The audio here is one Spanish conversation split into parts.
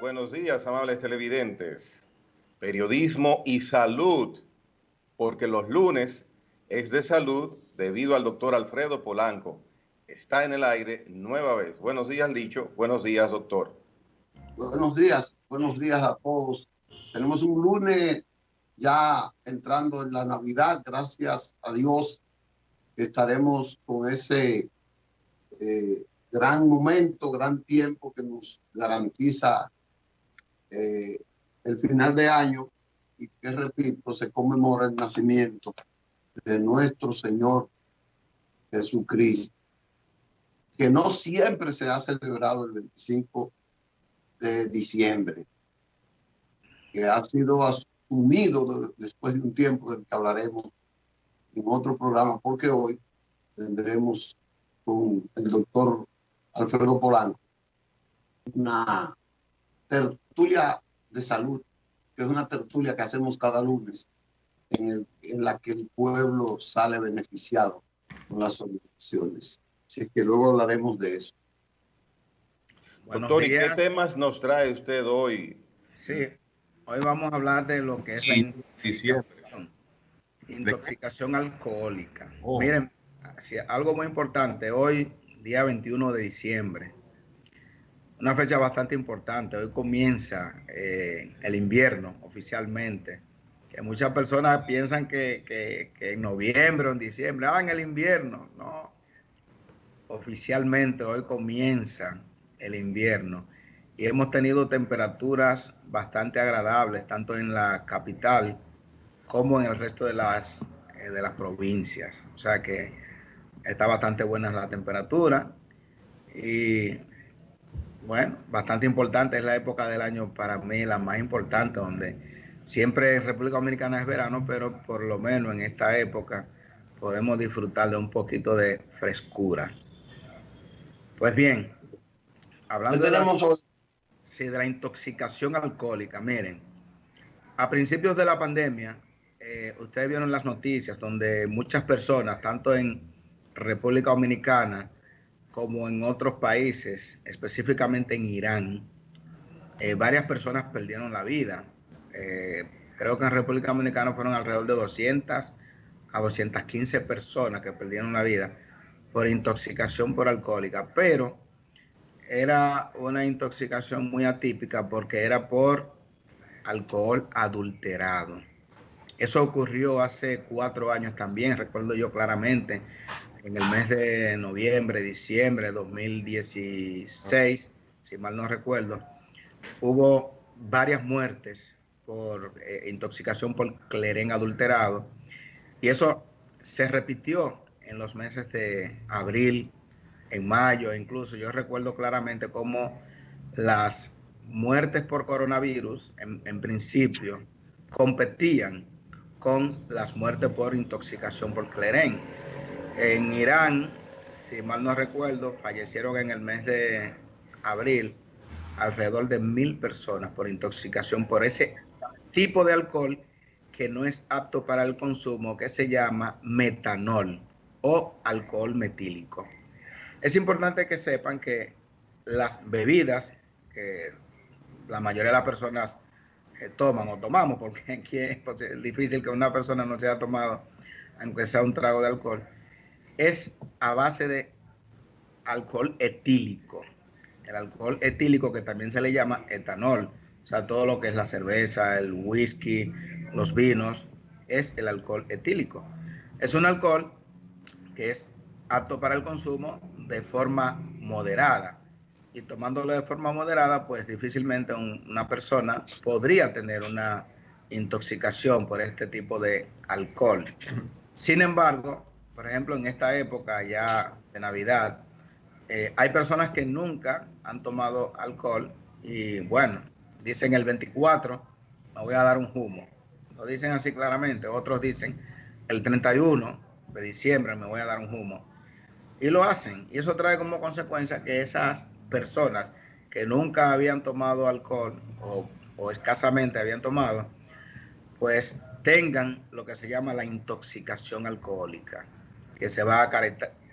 buenos días, amables televidentes. Periodismo y salud, porque los lunes es de salud debido al doctor Alfredo Polanco. Está en el aire nueva vez. Buenos días, Licho. Buenos días, doctor. Buenos días a todos. Tenemos un lunes ya entrando en la Navidad, gracias a Dios estaremos con ese gran momento, gran tiempo que nos garantiza el final de año y que, repito, se conmemora el nacimiento de nuestro Señor Jesucristo, que no siempre se ha celebrado el 25 de diciembre, que ha sido asumido después de un tiempo del que hablaremos en otro programa, porque hoy tendremos con el doctor Alfredo Polanco una tertulia de salud, que es una tertulia que hacemos cada lunes, en la que el pueblo sale beneficiado con las orientaciones. Así que luego hablaremos de eso. Doctor, ¿y qué temas nos trae usted hoy? Sí, hoy vamos a hablar de lo que es la intoxicación alcohólica. Miren, algo muy importante, hoy, día 21 de diciembre, una fecha bastante importante. Hoy comienza el invierno oficialmente, que muchas personas piensan que en noviembre o en diciembre, en el invierno. No, oficialmente hoy comienza el invierno y hemos tenido temperaturas bastante agradables, tanto en la capital como en el resto de las provincias. O sea que está bastante buena la temperatura y bueno, bastante importante. Es la época del año para mí la más importante, donde siempre en República Dominicana es verano, pero por lo menos en esta época podemos disfrutar de un poquito de frescura. Pues bien, hablando de la intoxicación alcohólica, miren, a principios de la pandemia, ustedes vieron las noticias donde muchas personas, tanto en República Dominicana como en otros países, específicamente en Irán, varias personas perdieron la vida. Creo que en República Dominicana fueron alrededor de 200 a 215 personas que perdieron la vida por intoxicación por alcohólica, pero era una intoxicación muy atípica porque era por alcohol adulterado. Eso ocurrió hace 4 años también, recuerdo yo claramente, en el mes de noviembre, diciembre de 2016, si mal no recuerdo, hubo varias muertes por intoxicación por clerén adulterado, y eso se repitió en los meses de abril, en mayo, incluso yo recuerdo claramente cómo las muertes por coronavirus en principio competían con las muertes por intoxicación por clerén. En Irán, si mal no recuerdo, fallecieron en el mes de abril alrededor de 1,000 personas por intoxicación por ese tipo de alcohol que no es apto para el consumo, que se llama metanol o alcohol metílico. Es importante que sepan que las bebidas que la mayoría de las personas toman o tomamos, porque aquí es difícil que una persona no se haya tomado, aunque sea un trago de alcohol, es a base de alcohol etílico. El alcohol etílico, que también se le llama etanol, o sea, todo lo que es la cerveza, el whisky, los vinos, es el alcohol etílico. Es un alcohol que es apto para el consumo de forma moderada, y tomándolo de forma moderada, pues difícilmente una persona podría tener una intoxicación por este tipo de alcohol. Sin embargo, por ejemplo, en esta época ya de Navidad, hay personas que nunca han tomado alcohol y bueno, dicen el 24 me voy a dar un humo. Lo dicen así claramente. Otros dicen el 31 de diciembre me voy a dar un humo. Y lo hacen. Y eso trae como consecuencia que esas personas que nunca habían tomado alcohol o escasamente habían tomado, pues tengan lo que se llama la intoxicación alcohólica, que se va a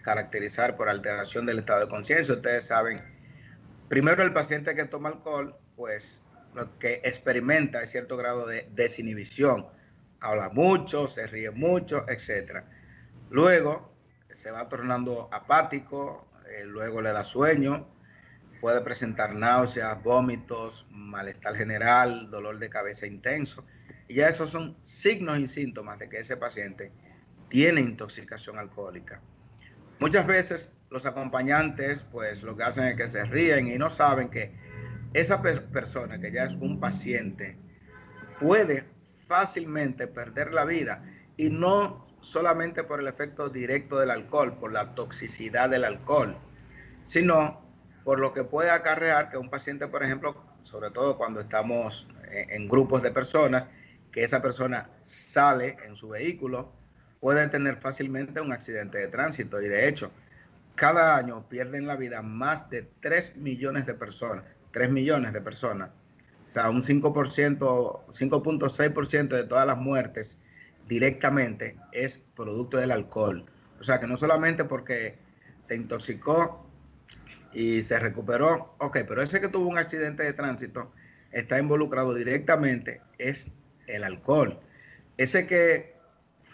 caracterizar por alteración del estado de conciencia. Ustedes saben, primero el paciente que toma alcohol pues lo que experimenta es cierto grado de desinhibición. Habla mucho, se ríe mucho, etc. Luego se va tornando apático, luego le da sueño, puede presentar náuseas, vómitos, malestar general, dolor de cabeza intenso. Y ya esos son signos y síntomas de que ese paciente tiene intoxicación alcohólica. Muchas veces los acompañantes pues lo que hacen es que se ríen y no saben que esa persona que ya es un paciente puede fácilmente perder la vida, y no solamente por el efecto directo del alcohol, por la toxicidad del alcohol, sino por lo que puede acarrear que un paciente, por ejemplo, sobre todo cuando estamos en grupos de personas, que esa persona sale en su vehículo, puede tener fácilmente un accidente de tránsito. Y de hecho, cada año pierden la vida más de 3 millones de personas, 3 millones de personas. O sea, un 5%, 5.6% de todas las muertes directamente es producto del alcohol. O sea, que no solamente porque se intoxicó y se recuperó, ok, pero ese que tuvo un accidente de tránsito está involucrado directamente es el alcohol. Ese que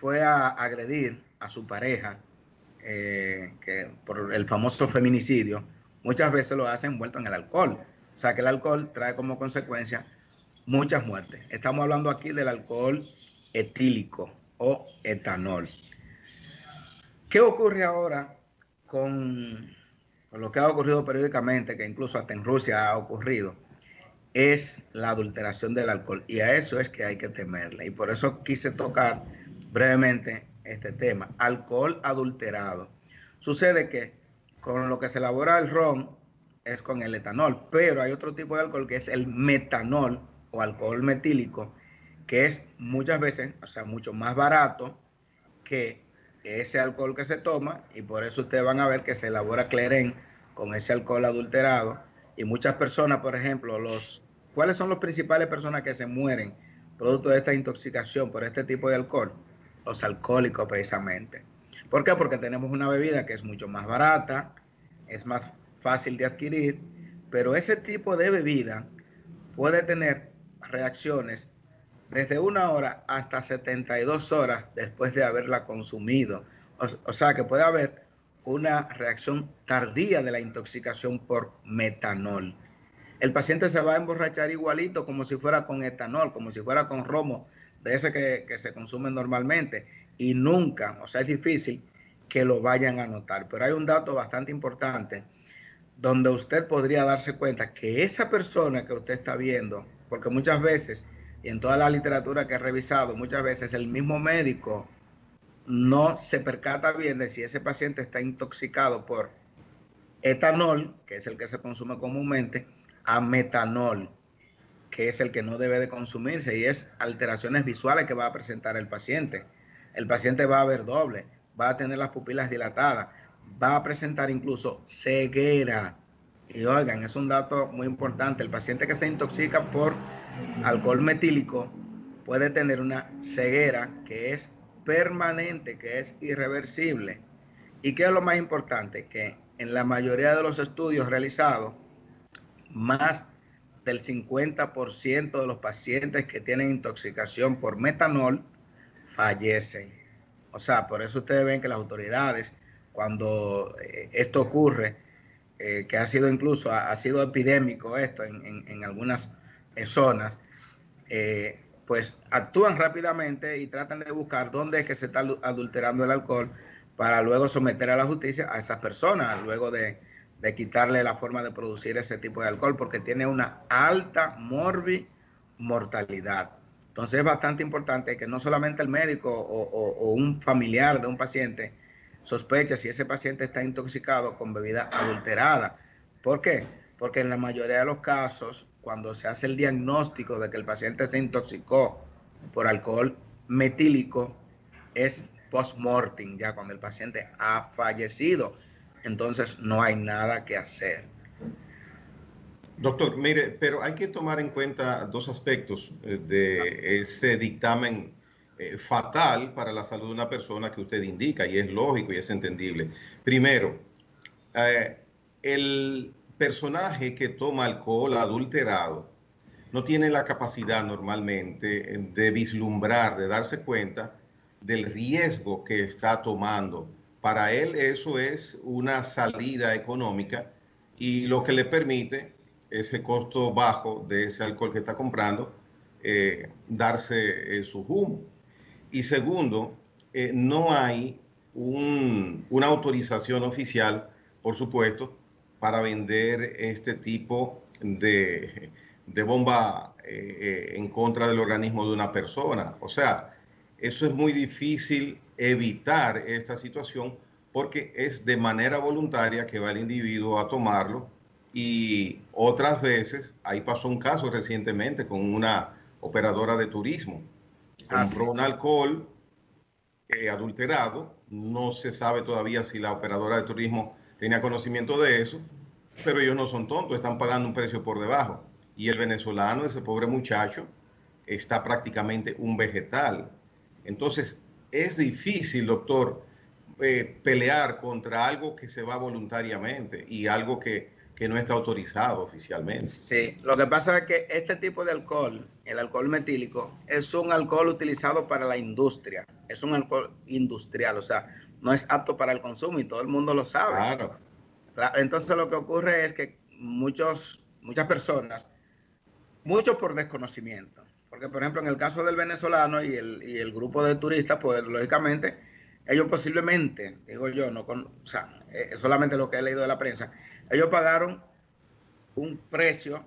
fue a agredir a su pareja, que por el famoso feminicidio, muchas veces lo hace envuelto en el alcohol. O sea que el alcohol trae como consecuencia muchas muertes. Estamos hablando aquí del alcohol etílico o etanol. ¿Qué ocurre ahora con lo que ha ocurrido periódicamente, que incluso hasta en Rusia ha ocurrido? Es la adulteración del alcohol, y a eso es que hay que temerle, y por eso quise tocar brevemente este tema, alcohol adulterado. Sucede que con lo que se elabora el ron es con el etanol, pero hay otro tipo de alcohol que es el metanol o alcohol metílico, que es muchas veces, o sea, mucho más barato que ese alcohol que se toma, y por eso ustedes van a ver que se elabora clerén con ese alcohol adulterado. Y muchas personas, por ejemplo, ¿cuáles son las principales personas que se mueren producto de esta intoxicación por este tipo de alcohol? Los alcohólicos, precisamente. ¿Por qué? Porque tenemos una bebida que es mucho más barata, es más fácil de adquirir, pero ese tipo de bebida puede tener reacciones desde 1 hora hasta 72 horas después de haberla consumido. O sea que puede haber una reacción tardía de la intoxicación por metanol. El paciente se va a emborrachar igualito como si fuera con etanol, como si fuera con romo, de ese que se consume normalmente, y nunca, o sea, es difícil que lo vayan a notar. Pero hay un dato bastante importante donde usted podría darse cuenta que esa persona que usted está viendo, porque muchas veces, y en toda la literatura que he revisado, muchas veces el mismo médico no se percata bien de si ese paciente está intoxicado por etanol, que es el que se consume comúnmente, a metanol, que es el que no debe de consumirse, y es alteraciones visuales que va a presentar el paciente. El paciente va a ver doble, va a tener las pupilas dilatadas, va a presentar incluso ceguera. Y oigan, es un dato muy importante, el paciente que se intoxica por alcohol metílico puede tener una ceguera que es permanente, que es irreversible. ¿Y qué es lo más importante? Que en la mayoría de los estudios realizados, más del 50% de los pacientes que tienen intoxicación por metanol fallecen. O sea, por eso ustedes ven que las autoridades, cuando esto ocurre, que ha sido incluso, ha sido epidémico esto en algunas zonas, pues actúan rápidamente y tratan de buscar dónde es que se está adulterando el alcohol para luego someter a la justicia a esas personas, luego de quitarle la forma de producir ese tipo de alcohol, porque tiene una alta mortalidad. Entonces es bastante importante que no solamente el médico o un familiar de un paciente sospeche si ese paciente está intoxicado con bebida adulterada. ¿Por qué? Porque en la mayoría de los casos, cuando se hace el diagnóstico de que el paciente se intoxicó por alcohol metílico, es post-mortem, ya cuando el paciente ha fallecido. Entonces no hay nada que hacer. Doctor, mire, pero hay que tomar en cuenta dos aspectos de ese dictamen fatal para la salud de una persona que usted indica, y es lógico y es entendible. Primero, el personaje que toma alcohol adulterado no tiene la capacidad normalmente de vislumbrar, de darse cuenta del riesgo que está tomando. Para él eso es una salida económica y lo que le permite ese costo bajo de ese alcohol que está comprando, darse su humo. Y segundo, no hay una autorización oficial, por supuesto, para vender este tipo de bomba en contra del organismo de una persona. O sea, eso es muy difícil evitar esta situación porque es de manera voluntaria que va el individuo a tomarlo y otras veces, ahí pasó un caso recientemente con una operadora de turismo, compró un alcohol adulterado, no se sabe todavía si la operadora de turismo tenía conocimiento de eso, pero ellos no son tontos, están pagando un precio por debajo. Y el venezolano, ese pobre muchacho, está prácticamente un vegetal. Entonces, es difícil, doctor, pelear contra algo que se va voluntariamente y algo que no está autorizado oficialmente. Sí, lo que pasa es que este tipo de alcohol, el alcohol metílico, es un alcohol utilizado para la industria, es un alcohol industrial, o sea, no es apto para el consumo y todo el mundo lo sabe. Claro. Entonces lo que ocurre es que muchas personas, muchos por desconocimiento, porque por ejemplo en el caso del venezolano y el grupo de turistas, pues lógicamente ellos posiblemente, digo yo, o sea, solamente lo que he leído de la prensa, ellos pagaron un precio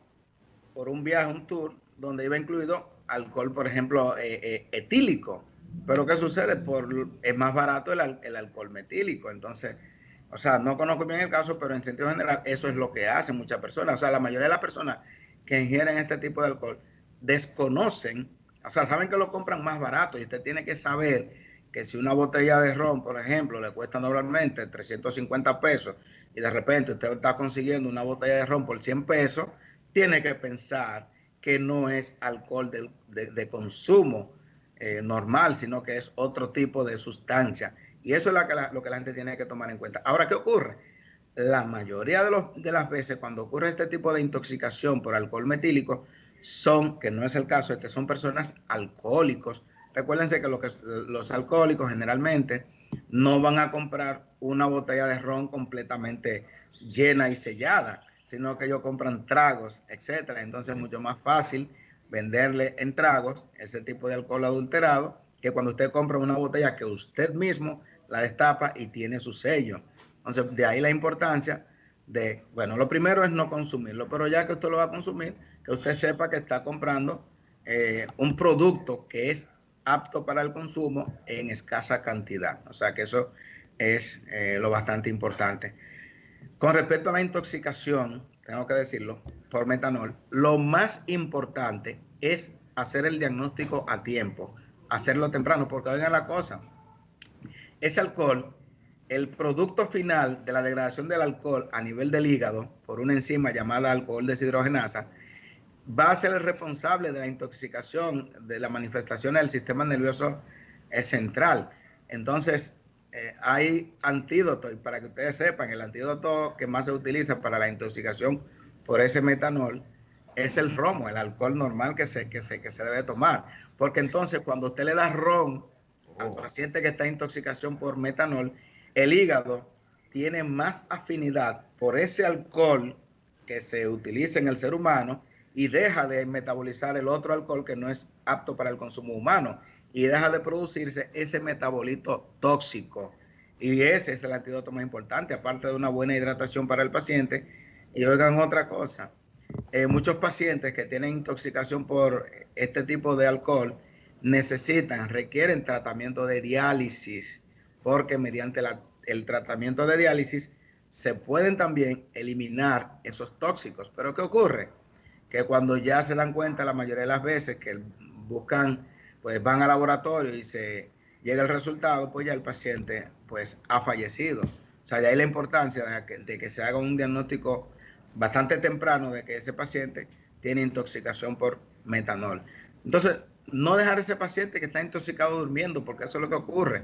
por un viaje, un tour, donde iba incluido alcohol, por ejemplo, etílico. Pero ¿qué sucede? Es más barato el alcohol metílico. Entonces, o sea, no conozco bien el caso, pero en sentido general, eso es lo que hacen muchas personas. O sea, la mayoría de las personas que ingieren este tipo de alcohol desconocen, o sea, saben que lo compran más barato y usted tiene que saber que si una botella de ron, por ejemplo, le cuesta normalmente 350 pesos y de repente usted está consiguiendo una botella de ron por 100 pesos, tiene que pensar que no es alcohol de consumo normal, sino que es otro tipo de sustancia. Y eso es lo que la gente tiene que tomar en cuenta. Ahora, ¿qué ocurre? La mayoría de las veces cuando ocurre este tipo de intoxicación por alcohol metílico, que no es el caso, son personas alcohólicos. Recuérdense que los alcohólicos generalmente no van a comprar una botella de ron completamente llena y sellada, sino que ellos compran tragos, etcétera. Entonces es mucho más fácil venderle en tragos ese tipo de alcohol adulterado que cuando usted compra una botella que usted mismo la destapa y tiene su sello. Entonces, de ahí la importancia de, bueno, lo primero es no consumirlo, pero ya que usted lo va a consumir, que usted sepa que está comprando un producto que es apto para el consumo en escasa cantidad. O sea que eso es lo bastante importante. Con respecto a la intoxicación, tengo que decirlo, por metanol, lo más importante es hacer el diagnóstico a tiempo, hacerlo temprano, porque oigan la cosa, ese alcohol, el producto final de la degradación del alcohol a nivel del hígado por una enzima llamada alcohol deshidrogenasa, va a ser el responsable de la intoxicación, de las manifestaciones del sistema nervioso central. Entonces, hay antídotos, y para que ustedes sepan, el antídoto que más se utiliza para la intoxicación por ese metanol es el romo, el alcohol normal que se debe tomar. Porque entonces, cuando usted le da ron al paciente que está en intoxicación por metanol, el hígado tiene más afinidad por ese alcohol que se utiliza en el ser humano y deja de metabolizar el otro alcohol que no es apto para el consumo humano y deja de producirse ese metabolito tóxico. Y ese es el antídoto más importante, aparte de una buena hidratación para el paciente. Y oigan otra cosa, muchos pacientes que tienen intoxicación por este tipo de alcohol requieren tratamiento de diálisis, porque mediante el tratamiento de diálisis se pueden también eliminar esos tóxicos. Pero ¿qué ocurre? Que cuando ya se dan cuenta la mayoría de las veces que buscan, pues van al laboratorio y se llega el resultado, pues ya el paciente pues ha fallecido. O sea, de ahí la importancia de que se haga un diagnóstico bastante temprano de que ese paciente tiene intoxicación por metanol. Entonces, no dejar a ese paciente que está intoxicado durmiendo, porque eso es lo que ocurre.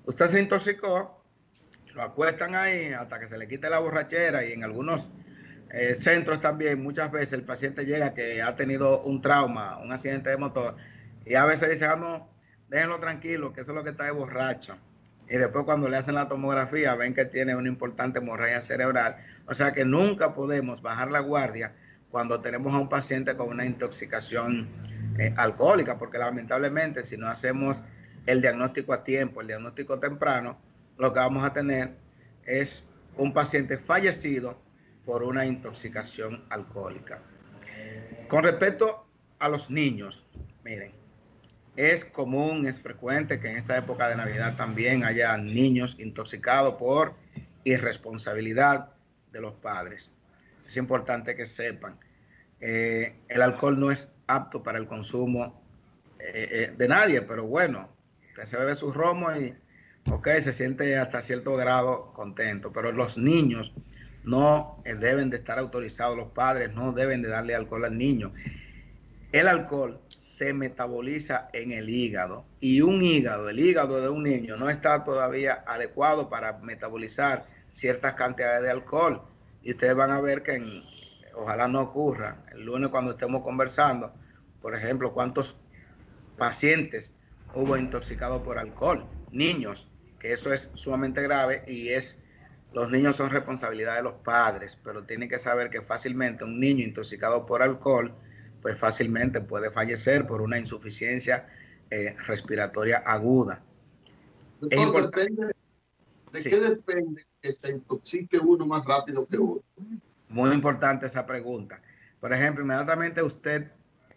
Usted se intoxicó, lo acuestan ahí hasta que se le quite la borrachera y en algunos centros también, muchas veces el paciente llega que ha tenido un trauma, un accidente de motor, y a veces dice, no, déjenlo tranquilo, que eso es lo que está de borracho. Y después cuando le hacen la tomografía ven que tiene una importante hemorragia cerebral. O sea que nunca podemos bajar la guardia cuando tenemos a un paciente con una intoxicación alcohólica, porque lamentablemente si no hacemos el diagnóstico a tiempo, el diagnóstico temprano, lo que vamos a tener es un paciente fallecido por una intoxicación alcohólica. Con respecto a los niños, miren, es común, es frecuente que en esta época de Navidad también haya niños intoxicados por irresponsabilidad de los padres. Es importante que sepan, el alcohol no es apto para el consumo de nadie, pero bueno, usted se bebe su romo y ok, se siente hasta cierto grado contento, pero los niños no deben de estar autorizados, los padres no deben de darle alcohol al niño. El alcohol se metaboliza en el hígado y el hígado de un niño no está todavía adecuado para metabolizar ciertas cantidades de alcohol. Y ustedes van a ver que ojalá no ocurra. El lunes cuando estemos conversando, por ejemplo, cuántos pacientes hubo intoxicados por alcohol, niños, que eso es sumamente grave y los niños son responsabilidad de los padres, pero tienen que saber que fácilmente un niño intoxicado por alcohol pues fácilmente puede fallecer por una insuficiencia respiratoria aguda. Entonces, depende, ¿de qué depende que se intoxique uno más rápido que otro? Muy importante esa pregunta. Por ejemplo, inmediatamente usted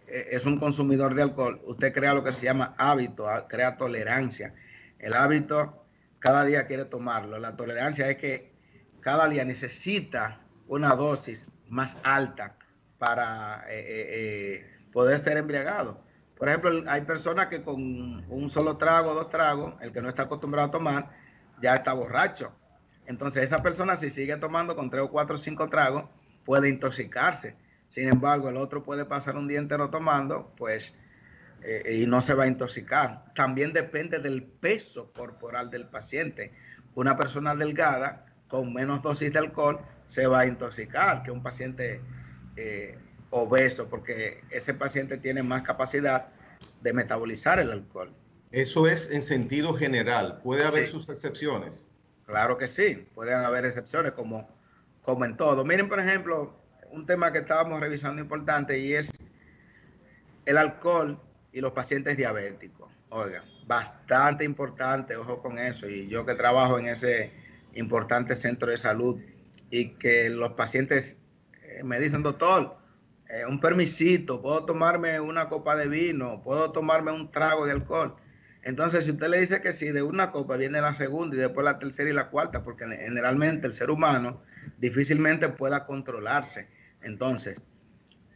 es un consumidor de alcohol, usted crea lo que se llama hábito, crea tolerancia. El hábito cada día quiere tomarlo. La tolerancia es que cada día necesita una dosis más alta para poder ser embriagado. Por ejemplo, hay personas que con un solo trago, 2 tragos, el que no está acostumbrado a tomar, ya está borracho. Entonces esa persona si sigue tomando con 3 o 4 o 5 tragos, puede intoxicarse. Sin embargo, el otro puede pasar un día entero tomando, pues, y no se va a intoxicar. También depende del peso corporal del paciente. Una persona delgada con menos dosis de alcohol se va a intoxicar que un paciente obeso, porque ese paciente tiene más capacidad de metabolizar el alcohol. Eso es en sentido general. ¿Puede haber sus excepciones? Claro que sí, pueden haber excepciones como en todo. Miren, por ejemplo, un tema que estábamos revisando importante y es el alcohol y los pacientes diabéticos. Oiga, bastante importante, ojo con eso. Y yo que trabajo en ese importante centro de salud y que los pacientes me dicen, doctor, un permisito, puedo tomarme una copa de vino, puedo tomarme un trago de alcohol. Entonces, si usted le dice que sí, de una copa viene la segunda y después la tercera y la cuarta, porque generalmente el ser humano difícilmente pueda controlarse. Entonces,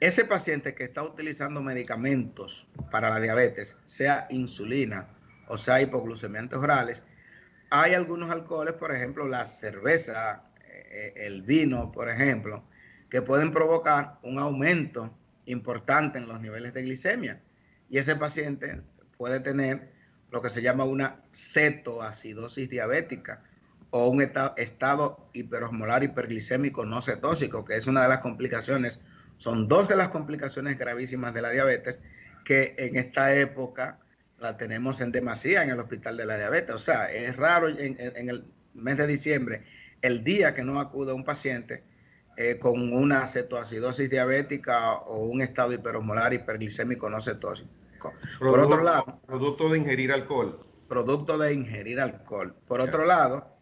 ese paciente que está utilizando medicamentos para la diabetes, sea insulina o sea hipoglucemiantes orales, hay algunos alcoholes, por ejemplo, la cerveza, el vino, por ejemplo, que pueden provocar un aumento importante en los niveles de glicemia. Y ese paciente puede tener lo que se llama una cetoacidosis diabética o un estado hiperosmolar hiperglicémico no cetóxico, que es una de las complicaciones, son 2 de las complicaciones gravísimas de la diabetes que en esta época la tenemos en demasía en el hospital de la diabetes. O sea, es raro en el mes de diciembre el día que no acude un paciente con una cetoacidosis diabética o un estado hiperosmolar hiperglicémico no cetóxico. Por otro lado, producto de ingerir alcohol. Producto de ingerir alcohol. Por otro lado,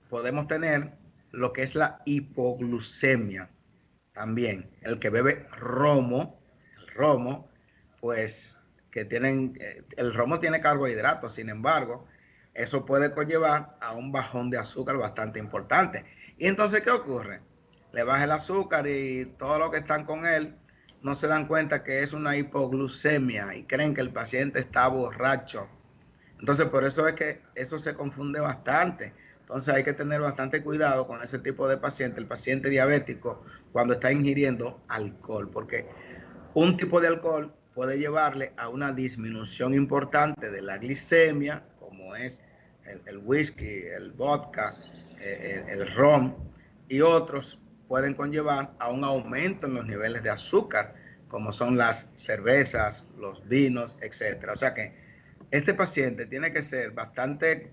podemos tener lo que es la hipoglucemia también. El que bebe romo, el romo, pues que tienen, el romo tiene carbohidratos, sin embargo, eso puede conllevar a un bajón de azúcar bastante importante. Y entonces, ¿qué ocurre? Le baja el azúcar y todos los que están con él no se dan cuenta que es una hipoglucemia y creen que el paciente está borracho. Entonces, por eso es que eso se confunde bastante. Entonces, hay que tener bastante cuidado con ese tipo de paciente, el paciente diabético, cuando está ingiriendo alcohol, porque un tipo de alcohol puede llevarle a una disminución importante de la glicemia, como es el whisky, el vodka, el ron, y otros pueden conllevar a un aumento en los niveles de azúcar, como son las cervezas, los vinos, etcétera. O sea que este paciente tiene que ser bastante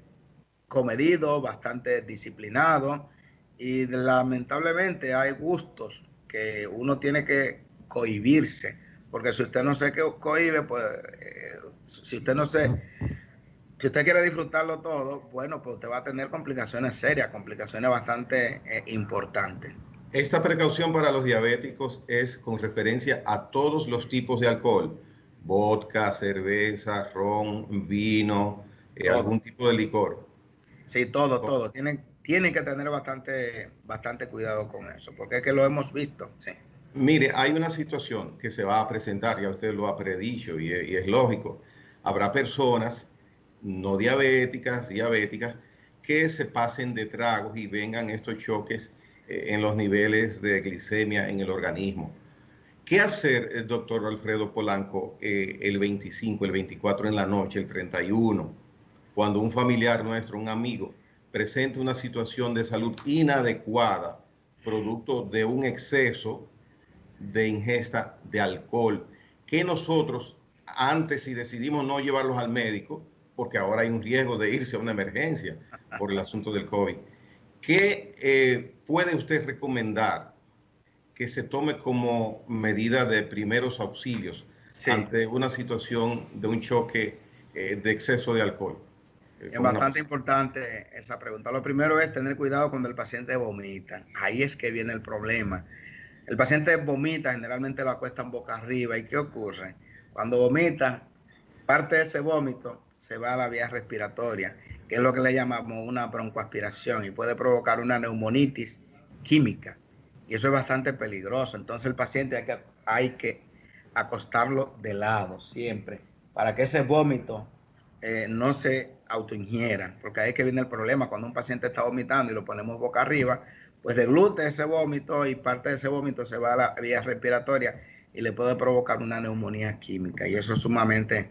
comedido, bastante disciplinado, y lamentablemente hay gustos que uno tiene que cohibirse, porque si usted no se cohíbe, pues si usted no se, si usted quiere disfrutarlo todo, bueno, pues usted va a tener complicaciones serias, complicaciones bastante importantes. Esta precaución para los diabéticos es con referencia a todos los tipos de alcohol: vodka, cerveza, ron, vino, algún tipo de licor. Sí, todo. Tienen que tener bastante cuidado con eso, porque es que lo hemos visto. Sí. Mire, hay una situación que se va a presentar, ya usted lo ha predicho y es lógico. Habrá personas no diabéticas, diabéticas, que se pasen de tragos y vengan estos choques en los niveles de glicemia en el organismo. ¿Qué hacer, doctor Alfredo Polanco, el 25, el 24 en la noche, el 31, cuando un familiar nuestro, un amigo, presente una situación de salud inadecuada, producto de un exceso de ingesta de alcohol, que nosotros antes, si decidimos no llevarlos al médico, porque ahora hay un riesgo de irse a una emergencia por el asunto del COVID, ¿qué puede usted recomendar que se tome como medida de primeros auxilios ante una situación de un choque de exceso de alcohol? Es bastante importante esa pregunta. Lo primero es tener cuidado cuando el paciente vomita. Ahí es que viene el problema. El paciente vomita, generalmente lo acuestan boca arriba. ¿Y qué ocurre? Cuando vomita, parte de ese vómito se va a la vía respiratoria, que es lo que le llamamos una broncoaspiración, y puede provocar una neumonitis química. Y eso es bastante peligroso. Entonces el paciente hay que acostarlo de lado siempre, para que ese vómito no se autoingieran, porque ahí es que viene el problema. Cuando un paciente está vomitando y lo ponemos boca arriba, pues deglute ese vómito y parte de ese vómito se va a la vía respiratoria y le puede provocar una neumonía química, y eso es sumamente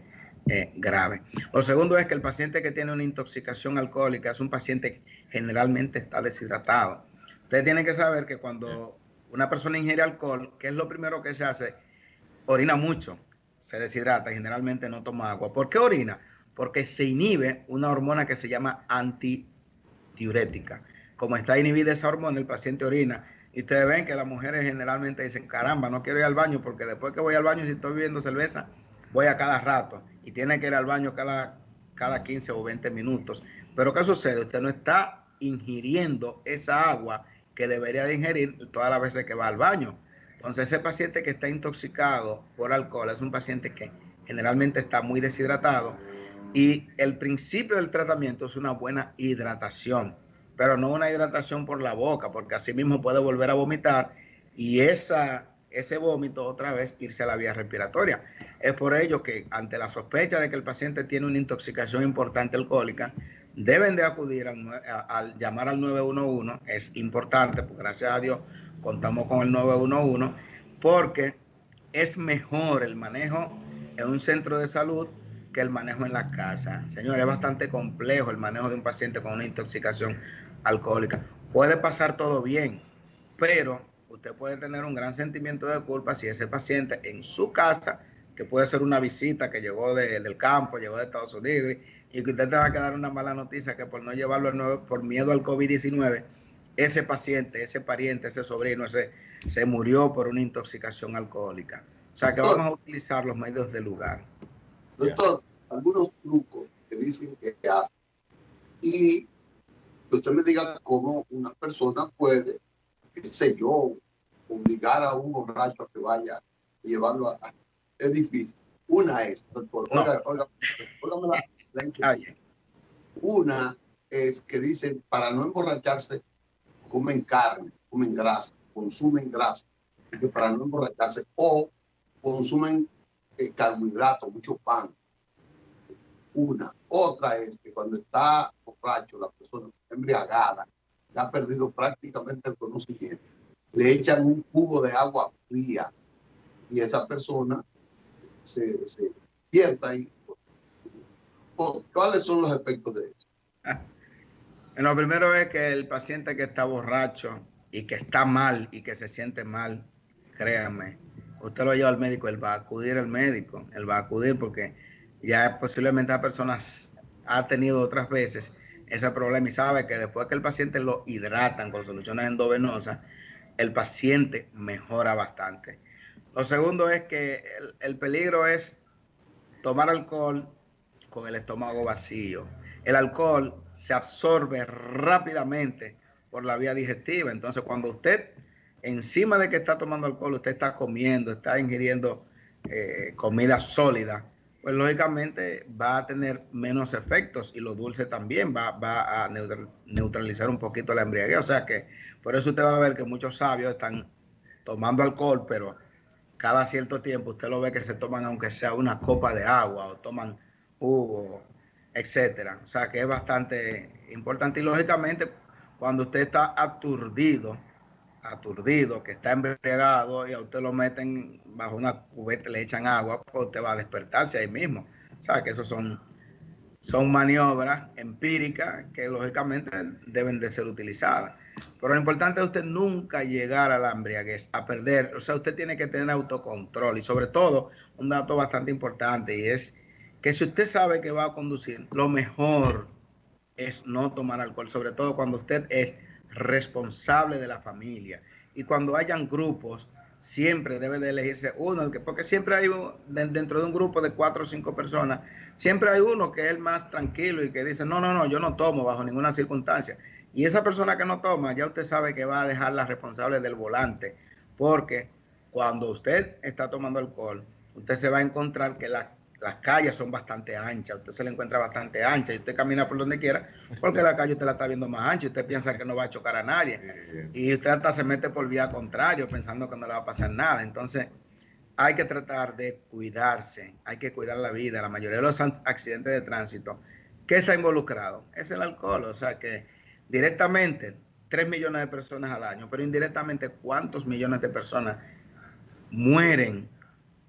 grave. Lo segundo es que el paciente que tiene una intoxicación alcohólica es un paciente que generalmente está deshidratado. Ustedes tienen que saber que cuando una persona ingiere alcohol, ¿qué es lo primero que se hace? Orina mucho, se deshidrata y generalmente no toma agua. ¿Por qué orina? Porque se inhibe una hormona que se llama antidiurética. Como está inhibida esa hormona, el paciente orina. Y ustedes ven que las mujeres generalmente dicen, caramba, no quiero ir al baño porque después que voy al baño, si estoy bebiendo cerveza, voy a cada rato. Y tiene que ir al baño cada 15 o 20 minutos. Pero ¿qué sucede? Usted no está ingiriendo esa agua que debería de ingerir todas las veces que va al baño. Entonces, ese paciente que está intoxicado por alcohol es un paciente que generalmente está muy deshidratado, y el principio del tratamiento es una buena hidratación, pero no una hidratación por la boca, porque así mismo puede volver a vomitar y ese vómito otra vez irse a la vía respiratoria. Es por ello que ante la sospecha de que el paciente tiene una intoxicación importante alcohólica, deben de acudir al llamar al 911. Es importante, porque gracias a Dios contamos con el 911, porque es mejor el manejo en un centro de salud que el manejo en la casa. Señores, es bastante complejo el manejo de un paciente con una intoxicación alcohólica. Puede pasar todo bien, pero usted puede tener un gran sentimiento de culpa si ese paciente en su casa, que puede ser una visita que llegó del campo, llegó de Estados Unidos, y que usted te va a quedar una mala noticia que por no llevarlo al 9, por miedo al COVID-19, ese paciente, ese pariente, ese sobrino, se murió por una intoxicación alcohólica. O sea que vamos a utilizar los medios del lugar. Doctor, algunos trucos que dicen que hacen, y que usted me diga cómo una persona puede, qué sé yo, obligar a un borracho a que vaya y llevarlo a... Es difícil. Una es, doctor, óigame la intención. Una es que dicen, para no emborracharse, comen carne, comen grasa, consumen grasa, y que para no emborracharse, o consumen carbohidratos, mucho pan. Una. Otra es que cuando está borracho, la persona embriagada, ya ha perdido prácticamente el conocimiento, le echan un cubo de agua fría y esa persona se despierta. Y ¿cuáles son los efectos de eso? Lo primero es que el paciente que está borracho y que está mal y que se siente mal, créanme, usted lo lleva al médico, él va a acudir al médico, él va a acudir porque ya posiblemente la persona ha tenido otras veces ese problema y sabe que después que el paciente lo hidratan con soluciones endovenosas, el paciente mejora bastante. Lo segundo es que el peligro es tomar alcohol con el estómago vacío. El alcohol se absorbe rápidamente por la vía digestiva. Entonces, cuando usted, encima de que está tomando alcohol, usted está comiendo, está ingiriendo comida sólida, pues lógicamente va a tener menos efectos y lo dulce también va a neutralizar un poquito la embriaguez. O sea que por eso usted va a ver que muchos sabios están tomando alcohol, pero cada cierto tiempo usted lo ve que se toman aunque sea una copa de agua o toman jugo, etcétera. O sea que es bastante importante y lógicamente cuando usted está aturdido, que está embriagado y a usted lo meten bajo una cubeta, le echan agua, pues usted va a despertarse ahí mismo. O sea que esos son maniobras empíricas que lógicamente deben de ser utilizadas. Pero lo importante es usted nunca llegar a la embriaguez, a perder. O sea, usted tiene que tener autocontrol y sobre todo un dato bastante importante y es que si usted sabe que va a conducir, lo mejor es no tomar alcohol, sobre todo cuando usted es responsable de la familia. Y cuando hayan grupos, siempre debe de elegirse uno, porque siempre hay dentro de un grupo de 4 o 5 personas, siempre hay uno que es el más tranquilo y que dice, no, no, no, yo no tomo bajo ninguna circunstancia. Y esa persona que no toma, ya usted sabe que va a dejar la responsable del volante, porque cuando usted está tomando alcohol, usted se va a encontrar que las calles son bastante anchas, usted se la encuentra bastante ancha y usted camina por donde quiera, porque la calle usted la está viendo más ancha, usted piensa que no va a chocar a nadie y usted hasta se mete por vía contrario pensando que no le va a pasar nada. Entonces hay que tratar de cuidarse, hay que cuidar la vida. La mayoría de los accidentes de tránsito, ¿qué está involucrado? Es el alcohol, o sea que directamente 3 millones de personas al año, pero indirectamente ¿cuántos millones de personas mueren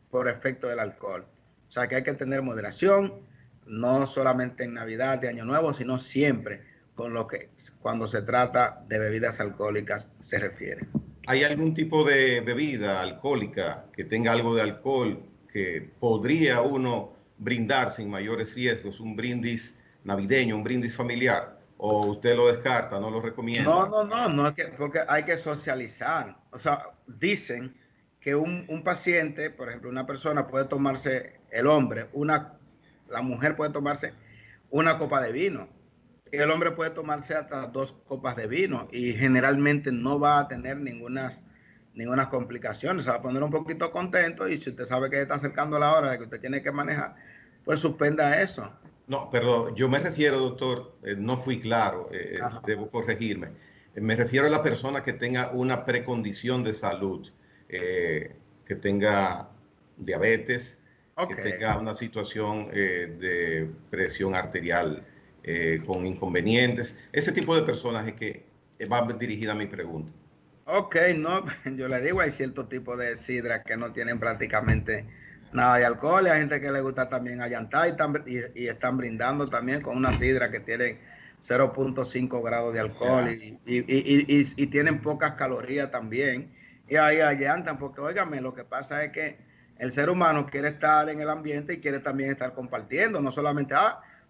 por efecto del alcohol? O sea que hay que tener moderación, no solamente en Navidad, de Año Nuevo, sino siempre con lo que cuando se trata de bebidas alcohólicas se refiere. ¿Hay algún tipo de bebida alcohólica que tenga algo de alcohol que podría uno brindar sin mayores riesgos? Un brindis navideño, un brindis familiar. ¿O usted lo descarta, no lo recomienda? No es que, porque hay que socializar. O sea, dicen que un paciente, por ejemplo, una persona puede tomarse, el hombre, la mujer puede tomarse una copa de vino. Y el hombre puede tomarse hasta 2 copas de vino y generalmente no va a tener ninguna complicación. Se va a poner un poquito contento y si usted sabe que está acercando la hora de que usted tiene que manejar, pues suspenda eso. No, pero yo me refiero, doctor, no fui claro, debo corregirme. Me refiero a la persona que tenga una precondición de salud, que tenga diabetes, que Ok. tenga una situación de presión arterial con inconvenientes. Ese tipo de personas es que va dirigida mi pregunta. Ok, no, yo le digo, hay cierto tipo de sidras que no tienen prácticamente nada de alcohol, y hay gente que le gusta también allantar y están brindando también con una sidra que tiene 0.5 grados de alcohol Ya. y tienen pocas calorías también, y ahí allantan, porque óigame, lo que pasa es que el ser humano quiere estar en el ambiente y quiere también estar compartiendo, no solamente,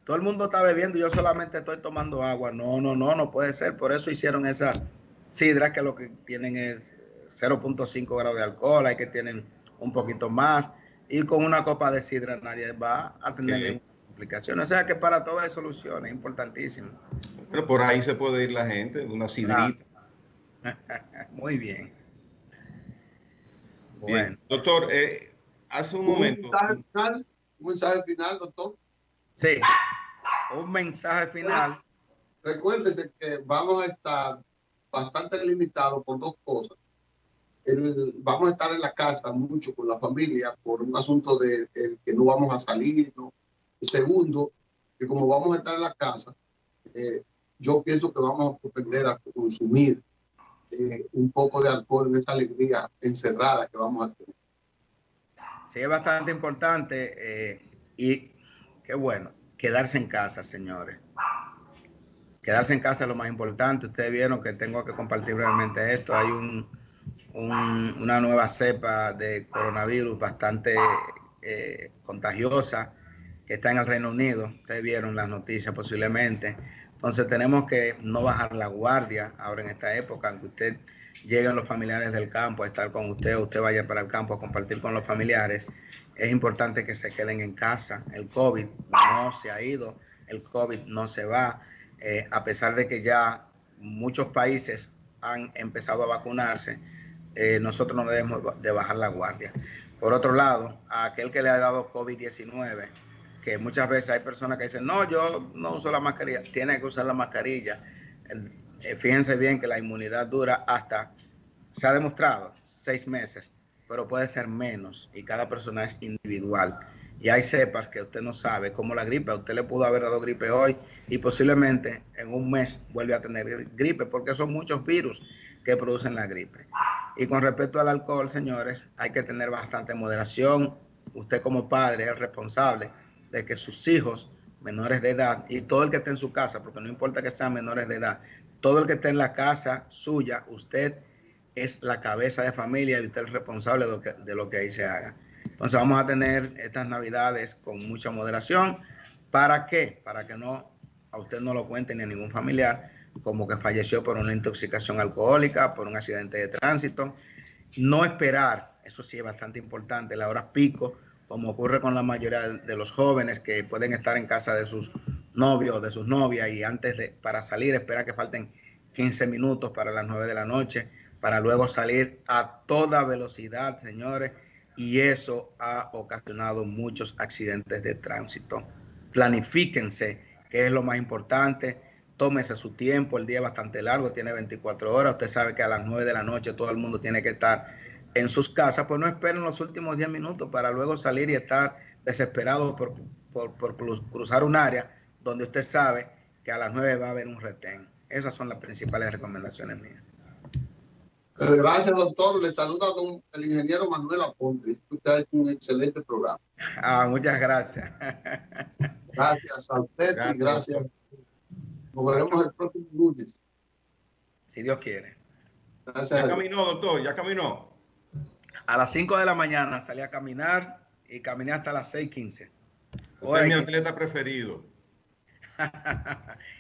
todo el mundo está bebiendo y yo solamente estoy tomando agua, no puede ser, por eso hicieron esas sidras que lo que tienen es 0.5 grados de alcohol, hay que tienen un poquito más, y con una copa de sidra nadie va a tener Okay. ninguna complicación. O sea que para todo hay soluciones, importantísimo. Pero por ahí se puede ir la gente, una Claro. sidrita. Muy bien. Bien, Bueno, doctor, hace un momento. Un mensaje final, doctor. sí, un mensaje final. Recuérdese que vamos a estar bastante limitados por 2 cosas. Vamos a estar en la casa mucho con la familia por un asunto de que no vamos a salir, ¿no? Y segundo, que como vamos a estar en la casa, yo pienso que vamos a propender a consumir un poco de alcohol en esa alegría encerrada que vamos a tener. Sí, es bastante importante y qué bueno, quedarse en casa, señores. Quedarse en casa es lo más importante. Ustedes vieron que tengo que compartir brevemente esto. Hay una nueva cepa de coronavirus bastante contagiosa que está en el Reino Unido. Ustedes vieron las noticias posiblemente. Entonces tenemos que no bajar la guardia ahora en esta época, aunque usted lleguen los familiares del campo a estar con usted, o usted vaya para el campo a compartir con los familiares. Es importante que se queden en casa. El COVID no se ha ido, el COVID no se va, a pesar de que ya muchos países han empezado a vacunarse. Nosotros no debemos de bajar la guardia. Por otro lado, a aquel que le ha dado COVID-19, que muchas veces hay personas que dicen, no, yo no uso la mascarilla, tiene que usar la mascarilla. Fíjense bien que la inmunidad dura hasta, se ha demostrado, 6 meses, pero puede ser menos y cada persona es individual. Y hay cepas que usted no sabe, como la gripe. A usted le pudo haber dado gripe hoy y posiblemente en un mes vuelve a tener gripe, porque son muchos virus que producen la gripe. Y con respecto al alcohol, señores, hay que tener bastante moderación. Usted como padre es responsable de que sus hijos menores de edad, y todo el que esté en su casa, porque no importa que sean menores de edad, todo el que esté en la casa suya, usted es la cabeza de familia y usted es responsable de lo que ahí se haga. Entonces vamos a tener estas navidades con mucha moderación. ¿Para qué? Para que no, a usted no lo cuente ni a ningún familiar como que falleció por una intoxicación alcohólica, por un accidente de tránsito. No esperar, eso sí es bastante importante, la hora pico, como ocurre con la mayoría de los jóvenes que pueden estar en casa de sus novios o de sus novias y antes de, para salir, esperar que falten 15 minutos para las 9 de la noche, para luego salir a toda velocidad, señores, y eso ha ocasionado muchos accidentes de tránsito. Planifíquense, que es lo más importante. Tómese su tiempo, el día es bastante largo, tiene 24 horas. Usted sabe que a las 9 de la noche todo el mundo tiene que estar en sus casas, pues no esperen los últimos 10 minutos para luego salir y estar desesperados por cruzar un área donde usted sabe que a las 9 va a haber un retén. Esas son las principales recomendaciones mías. Gracias, doctor. Le saluda el ingeniero Manuel Aponte. Usted ha hecho un excelente programa. Muchas gracias. Gracias a usted y gracias. Nos veremos el próximo lunes. Si Dios quiere. Gracias. Ya caminó, doctor, ya caminó. A las 5 de la mañana salí a caminar y caminé hasta las 6:15. Usted es mi atleta preferido.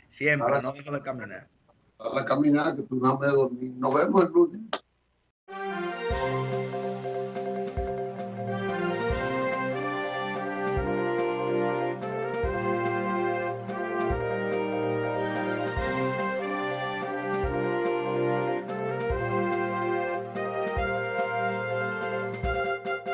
Siempre, no dejo de caminar. Para caminar, que tú no me dormir. Nos vemos el lunes.